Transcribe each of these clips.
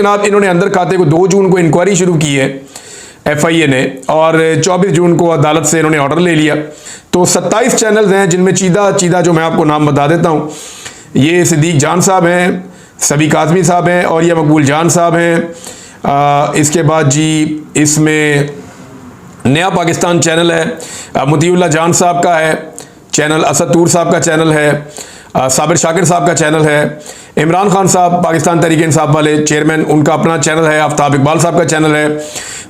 जनाब इन्होंने अंदर खाते को 2 जून को इंक्वायरी शुरू की है FIA ने, और 24 जून को अदालत से इन्होंने ऑर्डर ले लिया। तो 27 चैनल्स हैं जिनमें चीदा जो मैं आपको नाम बता देता हूँ, ये सिद्दीक जान साहब हैं, सबी काज़मी साहब हैं, और ये मकबूल जान साहब हैं। इसके बाद जी इसमें नया पाकिस्तान चैनल है, मुतीउल्लाह जान साहब का है चैनल, असद तूर साहब का चैनल है, साबिर शाकिर साहब का चैनल है, इमरान खान साहब पाकिस्तान तहरीक इंसाफ वाले चेयरमैन, उनका अपना चैनल है, आफ्ताब इकबाल साहब का चैनल है,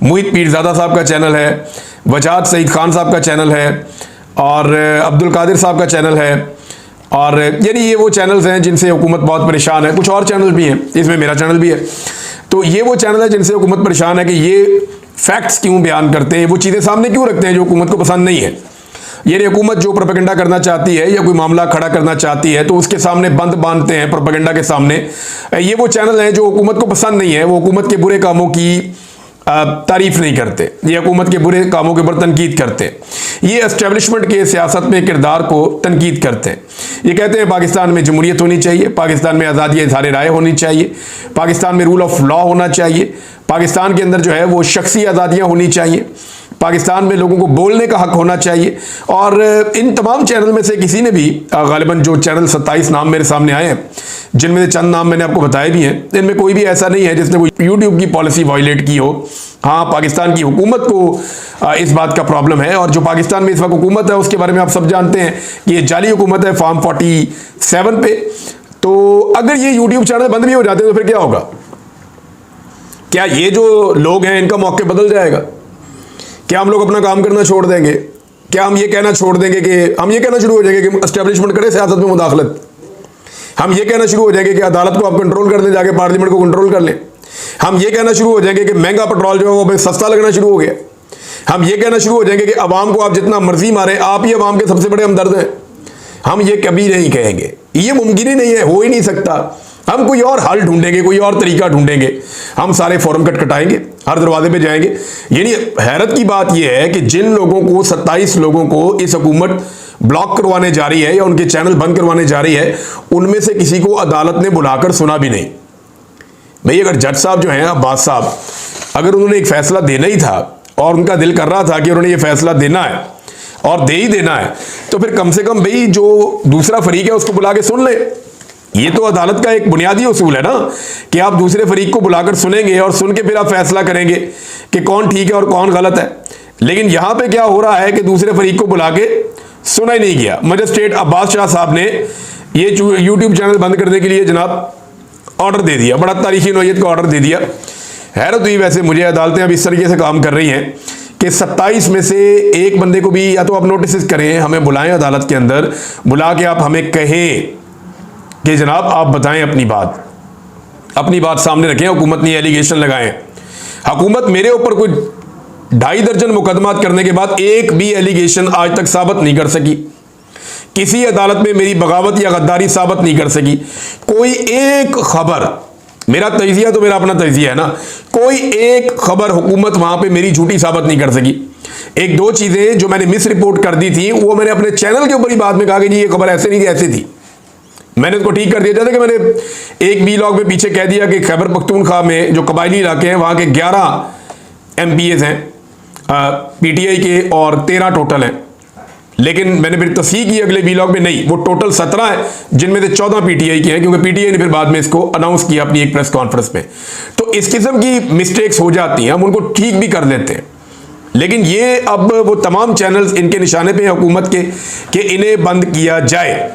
मुहित पीरज़ादा साहब का चैनल है, वजाद सईद खान साहब का चैनल है, और अब्दुल कादिर साहब का चैनल है। और यानी ये वो चैनल्स हैं जिनसे हुकूमत बहुत परेशान है। कुछ और चैनल भी हैं, इसमें मेरा चैनल भी है। तो ये वो चैनल है जिनसे हुकूमत परेशान है कि ये फैक्ट्स क्यों बयान करते हैं, वो चीज़ें सामने क्यों रखते हैं जो हुकूमत को पसंद नहीं है। यानी हुकूमत जो प्रोपेगेंडा करना चाहती है या कोई मामला खड़ा करना चाहती है तो उसके सामने बंद बांधते हैं प्रोपेगेंडा के सामने। ये वो चैनल हैं जो हुकूमत को पसंद नहीं है, वो हुकूमत के बुरे कामों की तारीफ नहीं करते, ये हुकूमत के बुरे कामों के ऊपर तनकीद करते हैं, ये एस्टेब्लिशमेंट के सियासत में किरदार को तनकीद करते हैं। ये कहते हैं पाकिस्तान में जमहूरियत होनी चाहिए, पाकिस्तान में आज़ादी इज़हार राय होनी चाहिए, पाकिस्तान में रूल ऑफ लॉ होना चाहिए, पाकिस्तान के अंदर जो है वो शख्सी आज़ादियाँ होनी चाहिए, पाकिस्तान में लोगों को बोलने का हक होना चाहिए। और इन तमाम चैनल में से किसी ने भी गालिबन जो चैनल 27 नाम मेरे सामने आए हैं, जिनमें से चंद नाम मैंने आपको बताए भी हैं, इनमें कोई भी ऐसा नहीं है जिसने कोई यूट्यूब की पॉलिसी वायलेट की हो। हाँ, पाकिस्तान की हुकूमत को इस बात का प्रॉब्लम है, और जो पाकिस्तान में इस वक्त हुकूमत है उसके बारे में आप सब जानते हैं कि ये जाली हुकूमत है फॉर्म 47 पे। तो अगर ये यूट्यूब चैनल बंद भी हो जाते हैं तो फिर क्या होगा? क्या ये जो लोग हैं इनका मौके बदल जाएगा? क्या हम लोग अपना काम करना छोड़ देंगे? क्या हम ये कहना छोड़ देंगे कि हम ये कहना शुरू हो जाएंगे कि एस्टेब्लिशमेंट करे सियासत में मुदाखलत? हम ये कहना शुरू हो जाएंगे कि अदालत को आप कंट्रोल कर लें, जाके पार्लियामेंट को कंट्रोल कर लें? हम ये कहना शुरू हो जाएंगे कि महंगा पेट्रोल जो है वो सस्ता लगना शुरू हो गया? हम ये कहना शुरू हो जाएंगे कि अवाम को आप जितना मर्जी मारें, आप ही अवाम के सबसे बड़े हमदर्द हैं? हम ये कभी नहीं कहेंगे, ये मुमकिन ही नहीं है, हो ही नहीं सकता। हम कोई और हल ढूंढेंगे, कोई और तरीका ढूंढेंगे, हम सारे फोरम खटखटाएंगे, हर दरवाजे पे जाएंगे। यानी हैरत की बात यह है कि जिन लोगों को 27 लोगों को इस हुकूमत ब्लॉक करवाने जा रही है या उनके चैनल बंद करवाने जा रही है, उनमें से किसी को अदालत ने बुलाकर सुना भी नहीं। भाई अगर जज साहब जो हैं अब्बास साहब, अगर उन्होंने एक फैसला देना ही था और उनका दिल कर रहा था कि उन्होंने ये फैसला देना है और दे ही देना है, तो फिर कम से कम भाई जो दूसरा फरीक है उसको बुला के सुन ले। ये तो अदालत का एक बुनियादी उसूल है ना कि आप दूसरे फरीक को बुलाकर सुनेंगे और सुन के फिर आप फैसला करेंगे कि कौन ठीक है और कौन गलत है। लेकिन यहां पे क्या हो रहा है कि दूसरे फरीक को बुला के सुना ही नहीं गया। मजिस्ट्रेट अब्बास शाह साहब ने ये यूट्यूब चैनल बंद करने के लिए जनाब ऑर्डर दे दिया, बड़ा तारीखी नौयत का ऑर्डर दे दिया। हैरत हुई वैसे मुझे, अदालतें अब इस तरीके से काम कर रही हैं कि 27 में से एक बंदे को भी या तो आप नोटिस करें, हमें बुलाएं अदालत के अंदर, बुला के आप हमें कहें कि जनाब आप बताएं अपनी बात सामने रखें। हुकूमत ने एलिगेशन लगाए, हुकूमत मेरे ऊपर कोई 2.5 दर्जन मुकदमात करने के बाद एक भी एलिगेशन आज तक साबित नहीं कर सकी, किसी अदालत में मेरी बगावत या गद्दारी साबित नहीं कर सकी। कोई एक खबर, मेरा तजिया तो मेरा अपना तजिया है ना, कोई एक खबर हुकूमत वहां पे मेरी झूठी साबित नहीं कर सकी। 1-2 चीजें जो मैंने मिस रिपोर्ट कर दी थी वो मैंने अपने चैनल के ऊपर ही बाद में कहा कि जी ये खबर ऐसे नहीं थी, ऐसी थी, मैंने उसको ठीक कर दिया। जैसे कि मैंने एक वीलॉग में पीछे कह दिया कि खैबर पख्तूनख्वा में जो कबायली इलाके हैं वहां के 11 MPAs हैं PTI के और 13 टोटल हैं, लेकिन मैंने फिर तस्हीह की अगले वीलॉग में, नहीं वो टोटल 17 है जिनमें से 14 PTI के हैं, क्योंकि PTI ने फिर बाद में इसको अनाउंस किया अपनी एक प्रेस कॉन्फ्रेंस में। तो इस किस्म की मिस्टेक्स हो जाती हैं, हम उनको ठीक भी कर लेते हैं। लेकिन ये अब वो तमाम चैनल्स इनके निशाने पे हैं हुकूमत के कि इन्हें बंद किया जाए।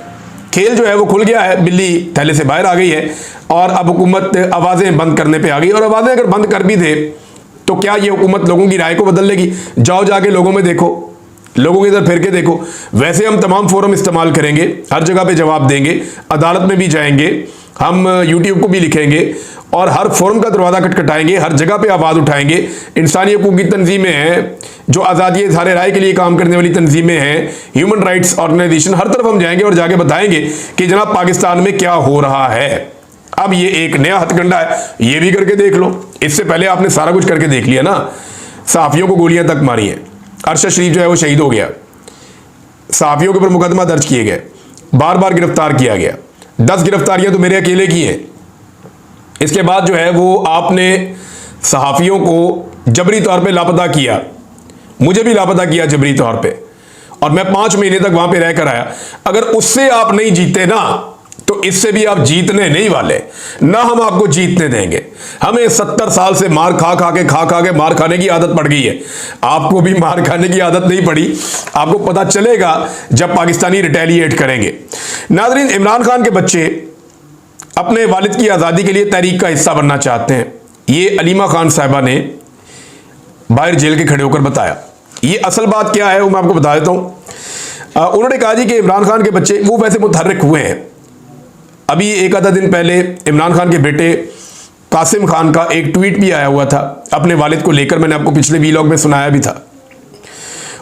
खेल जो है वो खुल गया है, बिल्ली थैले से बाहर आ गई है और अब हुकूमत आवाज़ें बंद करने पे आ गई। और आवाज़ें अगर बंद कर भी दे तो क्या ये हुकूमत लोगों की राय को बदल लेगी? जाओ जाके लोगों में देखो, लोगों की इधर फिर के देखो। वैसे हम तमाम फोरम इस्तेमाल करेंगे, हर जगह पे जवाब देंगे, अदालत में भी जाएंगे, हम यूट्यूब को भी लिखेंगे और हर फोरम का दरवाज़ा खटखटाएंगे, हर जगह पे आवाज़ उठाएंगे। इंसानी हकूक़ की तंजीमें हैं, जो आज़ादी इज़हार राय के लिए काम करने वाली तंजीमें हैं, ह्यूमन राइट्स ऑर्गेनाइजेशन, हर तरफ हम जाएंगे और जाके बताएंगे कि जनाब पाकिस्तान में क्या हो रहा है। अब ये एक नया हथकंडा है, ये भी करके देख लो। इससे पहले आपने सारा कुछ करके देख लिया ना, सहाफ़ियों को गोलियां तक मारी हैं, अरशद शरीफ जो है वो शहीद हो गया, सहाफ़ियों के ऊपर मुकदमा दर्ज किए गए, बार बार गिरफ्तार किया गया। 10 गिरफ्तारियां तो मेरे अकेले की हैं, इसके बाद जो है वो आपने सहाफ़ियों को जबरी तौर पे लापता किया, मुझे भी लापता किया जबरी तौर पे, और मैं 5 महीने तक वहां पे रह कर आया। अगर उससे आप नहीं जीते ना, तो इससे भी आप जीतने नहीं वाले, ना हम आपको जीतने देंगे। हमें 70 साल से मार खा के मार खाने की आदत पड़ गई है। आपको भी मार खाने की आदत नहीं पड़ी, आपको पता चलेगा जब पाकिस्तानी रिटेलिएट करेंगे। नाज़रीन, इमरान खान के बच्चे अपने वालिद की आज़ादी के लिए तहरीक का हिस्सा बनना चाहते हैं। ये अलीमा खान साहिबा ने बाहर जेल के खड़े होकर बताया। ये असल बात क्या है वो मैं आपको बता देता हूँ। उन्होंने कहा जी कि इमरान खान के बच्चे वो वैसे मुतहर्रिक हुए हैं। अभी एक आधा दिन पहले इमरान खान के बेटे कासिम खान का एक ट्वीट भी आया हुआ था अपने वालिद को लेकर, मैंने आपको पिछले वीलॉग में सुनाया भी था।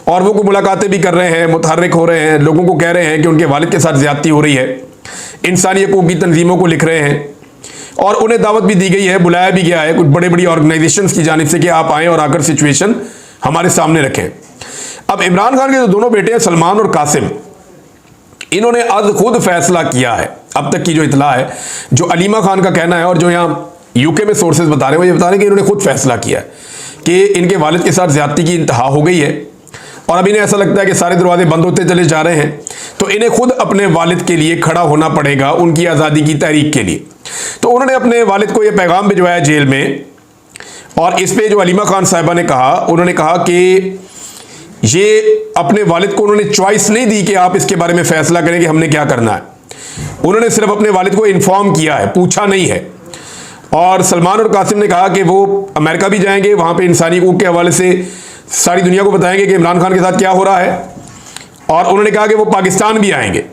और वो मुलाकातें भी कर रहे हैं, मुतहर्रिक हो रहे हैं, लोगों को कह रहे हैं कि उनके वालिद के साथ ज़्यादती हो रही है, इंसानी हकूक़ की तंजीमों को लिख रहे हैं, और उन्हें दावत भी दी गई है, बुलाया भी गया है कुछ बड़ी बड़ी ऑर्गेनाइजेशंस की जानिब से कि आप आएँ और आकर सिचुएशन हमारे सामने रखें। अब इमरान खान के जो दोनों बेटे हैं सलमान और कासिम, इन्होंने आज खुद फैसला किया है। अब तक की जो इतला है, जो अलीमा खान का कहना है और जो यहाँ यूके में सोर्सेज बता रहे हैं वो ये बता रहे हैं कि इन्होंने खुद फैसला किया है कि इनके वालिद के साथ ज्यादती की इंतहा हो गई है और अब इन्हें ऐसा लगता है कि सारे दरवाजे बंद होते चले जा रहे हैं, तो इन्हें खुद अपने वालिद के लिए खड़ा होना पड़ेगा उनकी आज़ादी की तहरीक के लिए। तो उन्होंने अपने वालिद को ये पैगाम भिजवाया जेल में, और इस पे जो अलीमा खान साहिबा ने कहा, उन्होंने कहा कि ये अपने वालिद को उन्होंने चॉइस नहीं दी कि आप इसके बारे में फैसला करें कि हमने क्या करना है। उन्होंने सिर्फ अपने वालिद को इन्फॉर्म किया है, पूछा नहीं है। और सलमान और कासिम ने कहा कि वो अमेरिका भी जाएंगे, वहाँ पे इंसानी हकूक़ के हवाले से सारी दुनिया को बताएंगे कि इमरान खान के साथ क्या हो रहा है, और उन्होंने कहा कि वो पाकिस्तान भी आएंगे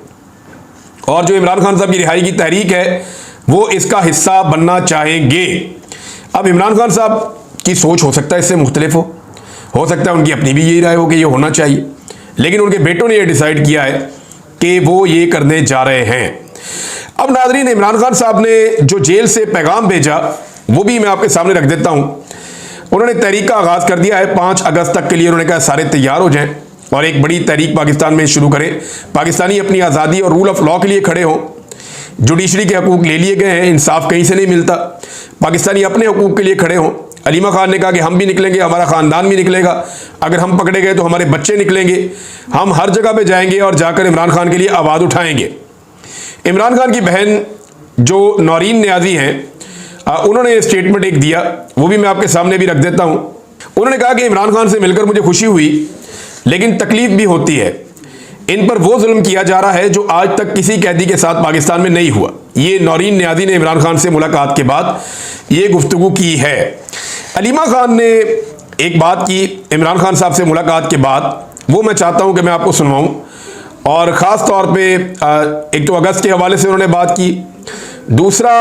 और जो इमरान खान साहब की रिहाई की तहरीक है वो इसका हिस्सा बनना चाहेंगे। अब इमरान खान साहब की सोच हो सकता है इससे मुख्तलिफ हो सकता है उनकी अपनी भी यही राय हो कि ये होना चाहिए, लेकिन उनके बेटों ने ये डिसाइड किया है कि वो ये करने जा रहे हैं। अब नाज़रीन, इमरान खान साहब ने जो जेल से पैगाम भेजा वो भी मैं आपके सामने रख देता हूँ। उन्होंने तहरीक का आगाज़ कर दिया है 5 अगस्त तक के लिए। उन्होंने कहा सारे तैयार हो जाएं और एक बड़ी तहरीक पाकिस्तान में शुरू करें। पाकिस्तानी अपनी आज़ादी और रूल ऑफ लॉ के लिए खड़े हों। जुडिशरी के हकूक़ ले लिए गए हैं, इंसाफ कहीं से नहीं मिलता, पाकिस्तानी अपने हकूक़ के लिए खड़े हों। अलीमा खान ने कहा कि हम भी निकलेंगे, हमारा ख़ानदान भी निकलेगा, अगर हम पकड़े गए तो हमारे बच्चे निकलेंगे, हम हर जगह पे जाएंगे और जाकर इमरान खान के लिए आवाज़ उठाएंगे। इमरान खान की बहन जो नौरीन न्याजी हैं, उन्होंने स्टेटमेंट एक दिया, वो भी मैं आपके सामने भी रख देता हूँ। उन्होंने कहा कि इमरान खान से मिलकर मुझे खुशी हुई, लेकिन तकलीफ भी होती है। इन पर वो जुल्म किया जा रहा है जो आज तक किसी कैदी के साथ पाकिस्तान में नहीं हुआ। ये नौरीन न्याजी ने इमरान खान से मुलाकात के बाद ये गुफ्तगू की है। अलीमा खान ने एक बात की इमरान खान साहब से मुलाकात के बाद, वो मैं चाहता हूँ कि मैं आपको सुनवाऊँ। और ख़ास तौर पे एक तो अगस्त के हवाले से उन्होंने बात की, दूसरा